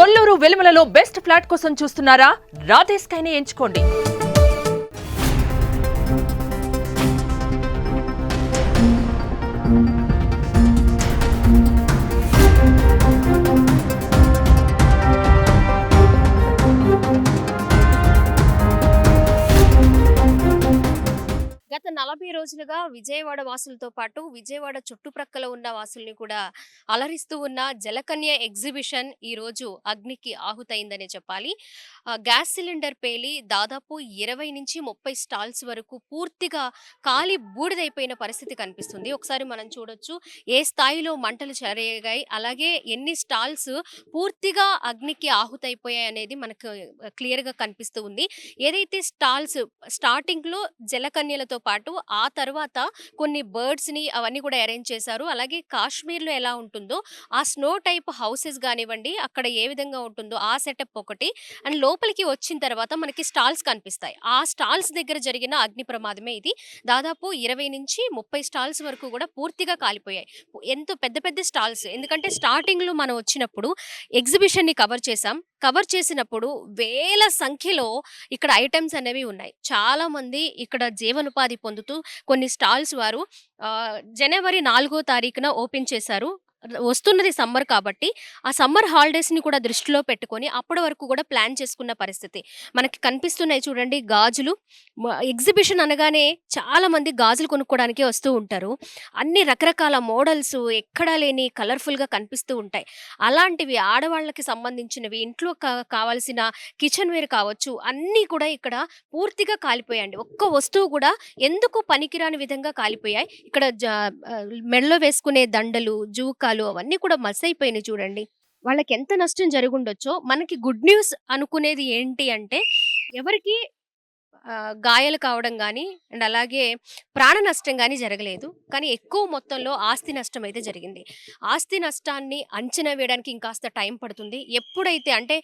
Kolluru వెలుమలలో best flat కోసం చూస్తున్నారా? రాధే స్కైని ఎంచుకోండి. గత 40 రోజులుగా విజయవాడ వాసులతో పాటు విజయవాడ చుట్టుప్రక్కల ఉన్న వాసుల్ని కూడా అలరిస్తూ ఉన్న జలకన్య ఎగ్జిబిషన్ ఈ రోజు అగ్నికి ఆహుతైందనే చెప్పాలి. గ్యాస్ సిలిండర్ పేలి దాదాపు 20 నుంచి 30 స్టాల్స్ వరకు పూర్తిగా కాలి బూడిదైపోయిన పరిస్థితి కనిపిస్తుంది. ఒకసారి మనం చూడొచ్చు ఏ స్థాయిలో మంటలు చెలరేగాయి, అలాగే ఎన్ని స్టాల్స్ పూర్తిగా అగ్నికి ఆహుతైపోయాయి అనేది మనకు క్లియర్‌గా కనిపిస్తూ ఉంది. ఏదైతే స్టాల్స్ స్టార్టింగ్‌లో జలకన్యలతో పాటు ఆ తర్వాత కొన్ని బర్డ్స్‌ని అవన్నీ కూడా అరేంజ్ చేశారు. అలాగే కాశ్మీర్‌లో ఎలా ఉంటుందో ఆ స్నో టైప్ హౌసెస్ గానివ్వండి, అక్కడ ఏ విధంగా ఉంటుందో ఆ సెటప్ ఒకటి. అండ్ లోపలికి వచ్చిన తర్వాత మనకి స్టాల్స్ కనిపిస్తాయి. ఆ స్టాల్స్ దగ్గర జరిగిన అగ్ని ప్రమాదమే ఇది. దాదాపు 20-30 స్టాల్స్ వరకు కూడా పూర్తిగా కాలిపోయాయి. ఎంతో పెద్ద పెద్ద స్టాల్స్. ఎందుకంటే స్టార్టింగ్‌లో మనం వచ్చినప్పుడు ఎగ్జిబిషన్‌ని కవర్ చేశాం. కవర్ చేసినప్పుడు వేల సంఖ్యలో ఇక్కడ ఐటెమ్స్ అనేవి ఉన్నాయి. చాలా మంది ఇక్కడ జీవనోపాధి పొందుతూ కొన్ని స్టాల్స్ వారు జనవరి 4వ తారీఖున ఓపెన్ చేశారు. వస్తున్నది సమ్మర్ కాబట్టి ఆ సమ్మర్ హాలిడేస్‌ని కూడా దృష్టిలో పెట్టుకొని అప్పటి వరకు కూడా ప్లాన్ చేసుకున్న పరిస్థితి. మనకి కనిపిస్తున్నాయి చూడండి గాజులు. ఎగ్జిబిషన్ అనగానే చాలా మంది గాజులు కొనుక్కోవడానికే వస్తూ ఉంటారు. అన్ని రకరకాల మోడల్స్ ఎక్కడా లేని కలర్‌ఫుల్‌గా కనిపిస్తూ ఉంటాయి. అలాంటివి ఆడవాళ్ళకి సంబంధించినవి ఇంట్లో కావాల్సిన కిచెన్ వేర్ కావచ్చు అన్నీ కూడా ఇక్కడ పూర్తిగా కాలిపోయాయండి. ఒక్క వస్తువు కూడా ఎందుకు పనికిరాని విధంగా కాలిపోయాయి. ఇక్కడ మెడలో వేసుకునే దండలు, జూకాలు అవన్నీ కూడా మసైపోయినాయి చూడండి. వాళ్ళకి ఎంత నష్టం జరిగుండొచ్చో. మనకి గుడ్ న్యూస్ అనుకునేది ఏంటి అంటే ఎవరికీ గాయాలు కావడం గానీ, అండ్ అలాగే ప్రాణ నష్టం గానీ జరగలేదు. కానీ ఎక్కువ మొత్తంలో ఆస్తి నష్టం అయితే జరిగింది. ఆస్తి నష్టాన్ని అంచనా వేయడానికి ఇంకాస్త టైం పడుతుంది. ఎప్పుడైతే అంటే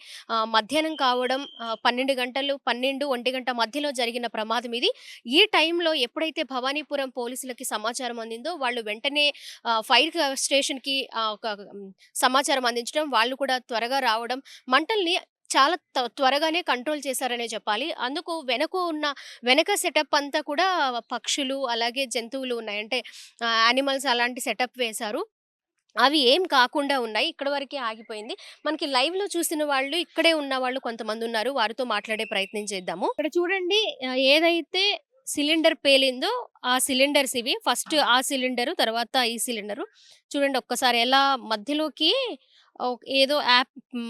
మధ్యాహ్నం కావడం 12 గంటలు, 12, 1 గంట మధ్యలో జరిగిన ప్రమాదం ఇది. ఈ టైంలో ఎప్పుడైతే భవానీపురం పోలీసులకి సమాచారం అందిందో వాళ్ళు వెంటనే ఫైర్ స్టేషన్‌కి సమాచారం అందించడం, వాళ్ళు కూడా త్వరగా రావడం, మంటల్ని చాలా త్వరగానే కంట్రోల్ చేశారనే చెప్పాలి. అందుకు వెనక సెటప్ అంతా కూడా పక్షులు, అలాగే జంతువులు ఉన్నాయి. అంటే యానిమల్స్ అలాంటి సెటప్ వేశారు. అవి ఏం కాకుండా ఉన్నాయి. ఇక్కడి వరకే ఆగిపోయింది. మనకి లైవ్‌లో చూసిన వాళ్ళు ఇక్కడే ఉన్నవాళ్ళు కొంతమందున్నారు. వారితో మాట్లాడే ప్రయత్నం చేద్దాము. ఇక్కడ చూడండి ఏదైతే సిలిండర్ పేలిందో ఆ సిలిండర్స్ ఇవి. ఫస్ట్ ఆ సిలిండరు, తర్వాత ఈ సిలిండరు. చూడండి ఒక్కసారి ఎలా మధ్యలోకి ఏదో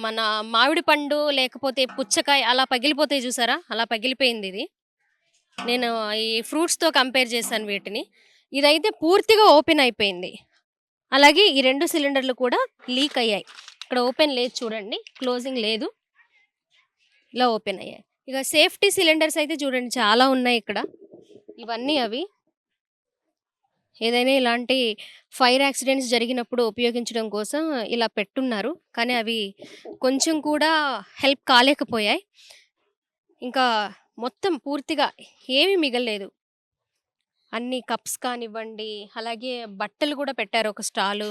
మన మామిడి పండు లేకపోతే పుచ్చకాయ అలా పగిలిపోతాయి చూసారా? అలా పగిలిపోయిందిది. నేను ఈ ఫ్రూట్స్‌తో కంపేర్ చేశాను వీటిని. ఇదైతే పూర్తిగా ఓపెన్ అయిపోయింది. అలాగే ఈ 2 సిలిండర్‌లు కూడా లీక్ అయ్యాయి. ఇక్కడ ఓపెన్ లేదు చూడండి. క్లోజింగ్ లేదు. ఇలా ఓపెన్ అయ్యాయి. ఇక సేఫ్టీ సిలిండర్స్ అయితే చూడండి చాలా ఉన్నాయి ఇక్కడ. ఇవన్నీ అవి. ఏదైనా ఇలాంటి ఫైర్ యాక్సిడెంట్స్ జరిగినప్పుడు ఉపయోగించడం కోసం ఇలా పెట్టున్నారు. కానీ అవి కొంచెం కూడా హెల్ప్ కాలేకపోయాయి. ఇంకా మొత్తం పూర్తిగా ఏమీ మిగల్లేదు. అన్ని కప్స్ కానివ్వండి, అలాగే బట్టలు కూడా పెట్టారు ఒక స్టాలు.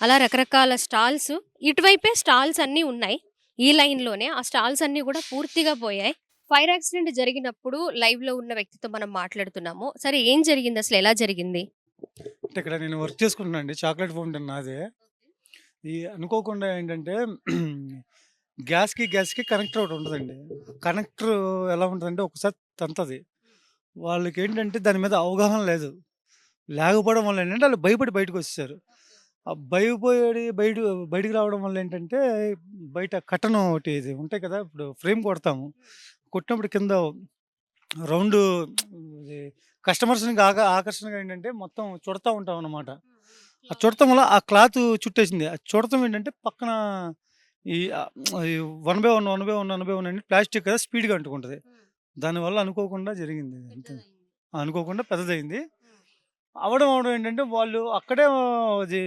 అలా రకరకాల స్టాల్స్. ఇటువైపే స్టాల్స్ అన్నీ ఉన్నాయి. ఈ లైన్‌లోనే ఆ స్టాల్స్ అన్నీ కూడా పూర్తిగా పోయాయి. ఫైర్ యాక్సిడెంట్ జరిగినప్పుడు లైవ్‌లో ఉన్న వ్యక్తితో మనం మాట్లాడుతున్నాము. సరే ఏం జరిగింది? అసలు ఎలా జరిగింది? అంటే ఇక్కడ నేను వర్క్ చేసుకుంటున్నానండి. చాక్లెట్ ఫౌంటైన్ నాదే. అనుకోకుండా ఏంటంటే గ్యాస్‌కి కనెక్టర్ ఒకటి ఉంటదండి. కనెక్టర్ ఎలా ఉంటదంటే ఒకసారి తంతది. వాళ్ళకేంటంటే దాని మీద అవగాహన లేదు. లేకపోవడం వల్ల ఏంటంటే ఆళ్ళు భయపడి బయటకొచ్చేసారు. ఆ బయటికి రావడం వల్ల ఏంటంటే బయట కర్టెన్ ఒకటి ఇది ఉంటాయి కదా! ఇప్పుడు ఫ్రేమ్ కొడతాము. కొట్టినప్పుడు కింద రౌండు ఇది కస్టమర్స్‌ని ఆకర్షణగా ఏంటంటే మొత్తం చుడతా ఉంటామనమాట. ఆ చుడతం వల్ల ఆ క్లాత్ చుట్టేసింది. ఆ చుడతం ఏంటంటే పక్కన ఈ ఈ 1/1 అని ప్లాస్టిక్ కదా స్పీడ్‌గా అంటుకుంటది. దానివల్ల అనుకోకుండా జరిగింది ఇది అంతే. అనుకోకుండా పెద్దదయింది. అవ్వడం ఏంటంటే వాళ్ళు అక్కడే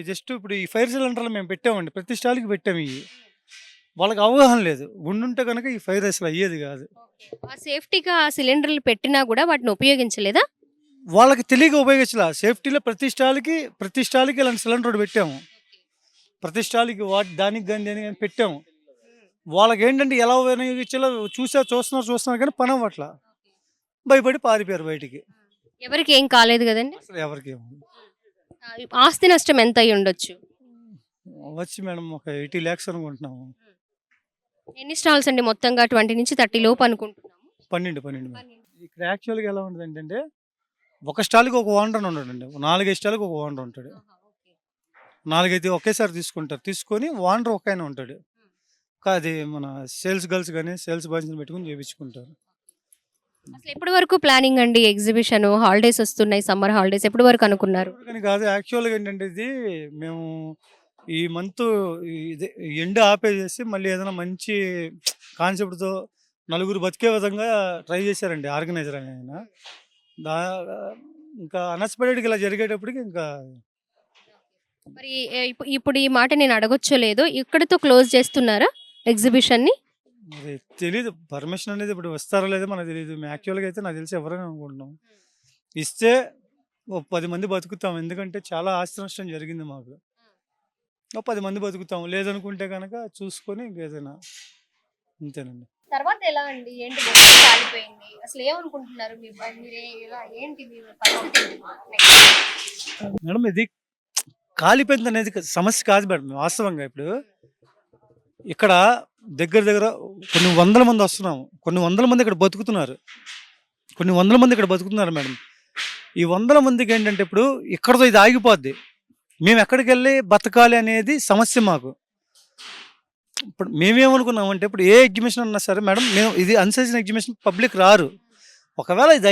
జస్ట్ ఇప్పుడు ఈ ఫైర్ సిలిండర్లు మేము పెట్టామండి. ప్రతి స్టాల్‌కి పెట్టాము ఇయి. వాళ్ళకి అవగాహన లేదు. ఉండుంటే గనక ఈ ఫైర్ అసలు అయ్యేది గాదు. ఆ సేఫ్టీగా ఆ సిలిండర్‌లు పెట్టినా కూడా వాటిని ఉపయోగించలేదా? వాళ్ళకి తెలియక ఉపయోగించలా. సేఫ్టీలో ప్రతి స్టాల్‌కి ఇలాంటి సిలిండర్ ఒకటి పెట్టాము. ప్రతి స్టాల్‌కి దానికి గాని, దేనికి గాని పెట్టాము. వాళ్ళకేంటంటే ఎలా వినియోగించాలో చూస్తున్నారు కానీ పని అవ్వట్ల. భయపడి పారిపోయారు బయటికి. ఎవరికి ఏం కాలేదు కదండి. అసలు ఎవరికి ఆస్తి నష్టం ఎంత అయి ఉండొచ్చు? వచ్చి మేడం ఒక 80 lakhs అనుకుంటున్నాము. ఎన్ని స్టాల్స్ అండి మొత్తంగా? 20 నుంచి 30 లోపు అనుకుంటున్నాము. 12 మేడం. ఇక్కడ యాక్చువల్గా ఎలా ఉంటుంది ఏంటంటే ఒక స్టాల్కి ఒక ఓనర్ ఉండడండి. 4-5 స్టాల్కి ఒక ఓనర్ ఉంటాడు. 4-5 ఒకేసారి తీసుకుంటారు. తీసుకొని ఓనర్ ఒక ఆయన ఉంటాడు. అది మన సేల్స్ గర్ల్స్ కానీ సేల్స్ బాయ్స్ని పెట్టుకుని చేయించుకుంటారు. అసలు ఎప్పటి వరకు ప్లానింగ్ అండి ఎగ్జిబిషన్? హాలిడేస్ వస్తున్నాయి, సమ్మర్ హాలిడేస్, ఎప్పటి వరకు అనుకున్నారు? కానీ కాదు యాక్చువల్గా ఏంటంటే ఇది మేము ఈ మంత్ ఇది ఎండ్ ఆపేసేసి మళ్ళీ ఏదైనా మంచి కాన్సెప్ట్తో నలుగురు బతికే విధంగా ట్రై చేశారండి ఆర్గనైజర్ అని ఆయన. దా ఇంకా అన్ఎక్స్పెక్టెడ్గా ఇలా జరిగేటప్పటికి ఇంకా మరి ఇప్పుడు ఈ మాట నేను అడగొచ్చో లేదో, ఇక్కడితో క్లోజ్ చేస్తున్నారా ఎగ్జిబిషన్ని? మరి తెలీదు పర్మిషన్ అనేది ఇప్పుడు వస్తారో లేదో మనకు తెలియదు. యాక్చువల్గా అయితే నాకు తెలిసి ఎవరైనా అనుకుంటున్నాం ఇస్తే ఒక 10 మంది బతుకుతాం. ఎందుకంటే చాలా ఆస్తి నష్టం జరిగింది మాకు. ఒక 10 మంది బతుకుతాం. లేదనుకుంటే కనుక చూసుకొని ఇంకేదైనా అంతేనండి. తర్వాత ఎలా అండి? ఏంటి మొత్తం కాలిపోయింది. అసలు ఏమనుకుంటున్నారు? మీరే ఎలా ఏంటి మీ పరిస్థితి ఏంటి? Next. మేడం ఇది కాలిపోయింది అనేది సమస్య కాదు మేడం. వాస్తవంగా ఇప్పుడు ఇక్కడ దగ్గర దగ్గర కొన్ని వందల మంది వస్తున్నాము. కొన్ని వందల మంది ఇక్కడ బతుకుతున్నారు. కొన్ని వందల మంది ఇక్కడ బతుకుతున్నారు మేడం. ఈ వందల మందికి ఏంటంటే ఇప్పుడు ఇక్కడతో ఇది ఆగిపోద్ది. మేము ఎక్కడికి వెళ్ళి బతకాలి అనేది సమస్య మాకు. ఇప్పుడు మేమేమనుకున్నామంటే ఇప్పుడు ఏ ఎగ్జిబిషన్ అన్నా సరే మేడం మేము ఇది అన్సైజన్ ఎగ్జిబిషన్ పబ్లిక్ రారు. ఒకవేళ ఇది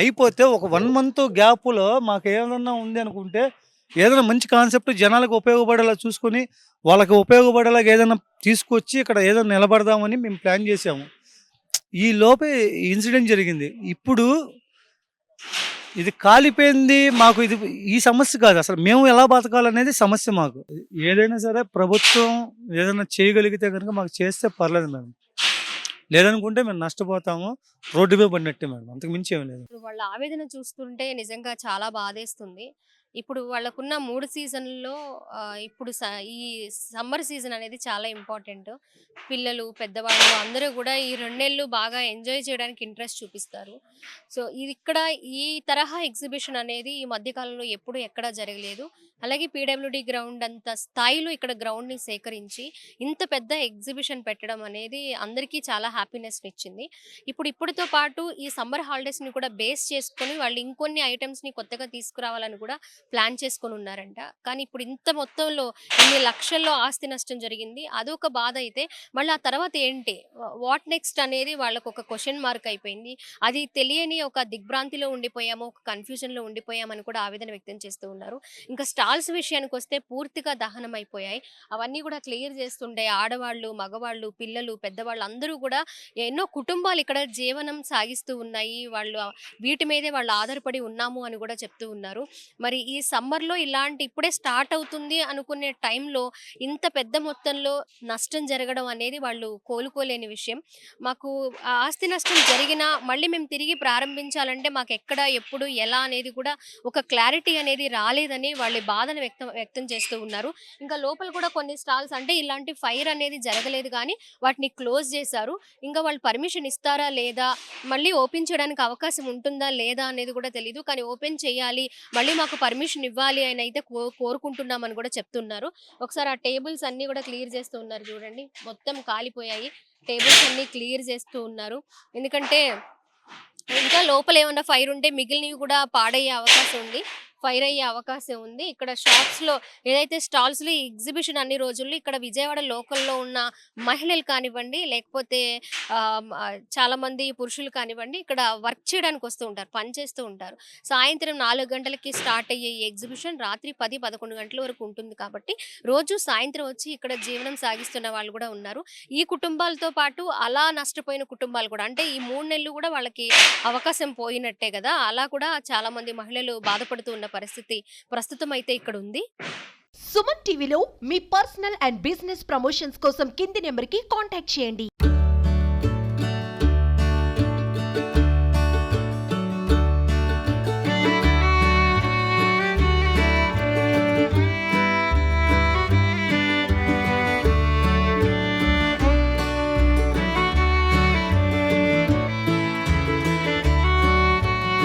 అయిపోతే ఒక 1 month గ్యాప్లో మాకు ఏదన్నా ఉంది అనుకుంటే ఏదైనా మంచి కాన్సెప్ట్ జనాలకు ఉపయోగపడేలా చూసుకొని వాళ్ళకి ఉపయోగపడేలాగా ఏదైనా తీసుకొచ్చి ఇక్కడ ఏదో నిలబడదామని మేము ప్లాన్ చేసాము. ఈ లోపే ఇన్సిడెంట్ జరిగింది. ఇప్పుడు ఇది కాలిపోయింది. మాకు ఇది ఈ సమస్య కాదు, అసలు మేము ఎలా బతకాలనేది సమస్య మాకు. ఏదైనా సరే ప్రభుత్వం ఏదైనా చేయగలిగితే కనుక మాకు చేస్తే పర్లేదు మేడం. లేదనుకుంటే మేము నష్టపోతాము, రోడ్డుపై పడినట్టే మేడం, అంతకు మించి ఏమి లేదు. ఇప్పుడు వాళ్ళ ఆవేదన చూస్తుంటే నిజంగా చాలా బాధేస్తుంది. ఇప్పుడు వాళ్ళకున్న 3 సీజన్‌లో ఇప్పుడు ఈ సమ్మర్ సీజన్ అనేది చాలా ఇంపార్టెంట్. పిల్లలు, పెద్దవాళ్ళు అందరూ కూడా ఈ 2 నెలలు బాగా ఎంజాయ్ చేయడానికి ఇంట్రెస్ట్ చూపిస్తారు. సో, ఇది ఇక్కడ ఈ తరహా ఎగ్జిబిషన్ అనేది ఈ మధ్య కాలంలో ఎప్పుడు ఎక్కడా జరగలేదు. అలాగే పీడబ్ల్యూడీ గ్రౌండ్ అంత స్థాయిలో ఇక్కడ గ్రౌండ్‌ని సేకరించి ఇంత పెద్ద ఎగ్జిబిషన్ పెట్టడం అనేది అందరికీ చాలా హ్యాపీనెస్‌నిచ్చింది. ఇప్పటితో పాటు ఈ సమ్మర్ హాలిడేస్‌ని కూడా బేస్ చేసుకొని వాళ్ళు ఇంకొన్ని ఐటెమ్స్‌ని కొత్తగా తీసుకురావాలని కూడా ప్లాన్ చేసుకొని ఉన్నారంట. కానీ ఇప్పుడు ఇంత మొత్తంలో ఇన్ని లక్షల్లో ఆస్తి నష్టం జరిగింది. అదొక బాధ అయితే మళ్ళీ ఆ తర్వాత ఏంటి? వాట్ నెక్స్ట్ అనేది వాళ్ళకు ఒక క్వెషన్ మార్క్ అయిపోయింది. అది తెలియని ఒక దిగ్భ్రాంతిలో ఉండిపోయాము, ఒక కన్‌ఫ్యూజన్‌లో ఉండిపోయామని కూడా ఆవేదన వ్యక్తం చేస్తూ ఉన్నారు. ఇంకా స్టాల్స్ విషయానికి వస్తే పూర్తిగా దహనం అయిపోయాయి. అవన్నీ కూడా క్లియర్ చేస్తుండే ఆడవాళ్ళు, మగవాళ్ళు, పిల్లలు, పెద్దవాళ్ళు అందరూ కూడా ఎన్నో కుటుంబాలు ఇక్కడ జీవనం సాగిస్తూ ఉన్నాయి. వాళ్ళు వీటి మీదే వాళ్ళు ఆధారపడి ఉన్నాము అని కూడా చెప్తూ ఉన్నారు. మరి ఈ సమ్మర్‌లో ఇలాంటి ఇప్పుడే స్టార్ట్ అవుతుంది అనుకునే టైంలో ఇంత పెద్ద మొత్తంలో నష్టం జరగడం అనేది వాళ్ళు కోలుకోలేని విషయం. మాకు ఆస్తి నష్టం జరిగినా మళ్ళీ మేము తిరిగి ప్రారంభించాలంటే మాకు ఎక్కడ, ఎప్పుడు, ఎలా అనేది కూడా ఒక క్లారిటీ అనేది రాలేదని వాళ్ళ బాధను వ్యక్తం చేస్తూ ఉన్నారు. ఇంకా లోపల కూడా కొన్ని స్టాల్స్ అంటే ఇలాంటి ఫైర్ అనేది జరగలేదు కానీ వాటిని క్లోజ్ చేశారు. ఇంకా వాళ్ళు పర్మిషన్ ఇస్తారా లేదా, మళ్ళీ ఓపెన్ చేయడానికి అవకాశం ఉంటుందా లేదా అనేది కూడా తెలీదు. కానీ ఓపెన్ చేయాలి, మళ్ళీ మాకు పర్మిషన్ ఇవ్వాలి అని అయితే కోరుకుంటున్నామని కూడా చెప్తున్నారు. ఒకసారి ఆ టేబుల్స్ అన్నీ కూడా క్లియర్ చేస్తూ ఉన్నారు చూడండి. మొత్తం కాలిపోయాయి. టేబుల్స్ అన్నీ క్లియర్ చేస్తూ ఉన్నారు. ఎందుకంటే ఇంకా లోపల ఏమన్నా ఫైర్ ఉంటే మిగిలినవి కూడా పాడయ్యే అవకాశం ఉంది, ఫైర్ అయ్యే అవకాశం ఉంది. ఇక్కడ షాప్స్‌లో ఏదైతే స్టాల్స్‌లో ఈ ఎగ్జిబిషన్ అన్ని రోజుల్లో ఇక్కడ విజయవాడ లోకల్‌లో ఉన్న మహిళలు కానివ్వండి, లేకపోతే చాలామంది పురుషులు కానివ్వండి, ఇక్కడ వర్క్ చేయడానికి వస్తూ ఉంటారు, పని చేస్తూ ఉంటారు. సాయంత్రం 4 గంటలకి స్టార్ట్ అయ్యే ఈ ఎగ్జిబిషన్ రాత్రి 10, 11 గంటల వరకు ఉంటుంది కాబట్టి రోజు సాయంత్రం వచ్చి ఇక్కడ జీవనం సాగిస్తున్న వాళ్ళు కూడా ఉన్నారు. ఈ కుటుంబాలతో పాటు అలా నష్టపోయిన కుటుంబాలు కూడా, అంటే ఈ 3 నెలలు కూడా వాళ్ళకి అవకాశం పోయినట్టే కదా, అలా కూడా చాలామంది మహిళలు బాధపడుతూ ఉన్న పరిస్థితి ప్రస్తుతం అయితే ఇక్కడ ఉంది. సుమన్ టీవీలో మీ పర్సనల్ అండ్ బిజినెస్ ప్రమోషన్స్ కోసం కింది నెంబర్కి కాంటాక్ట్ చేయండి.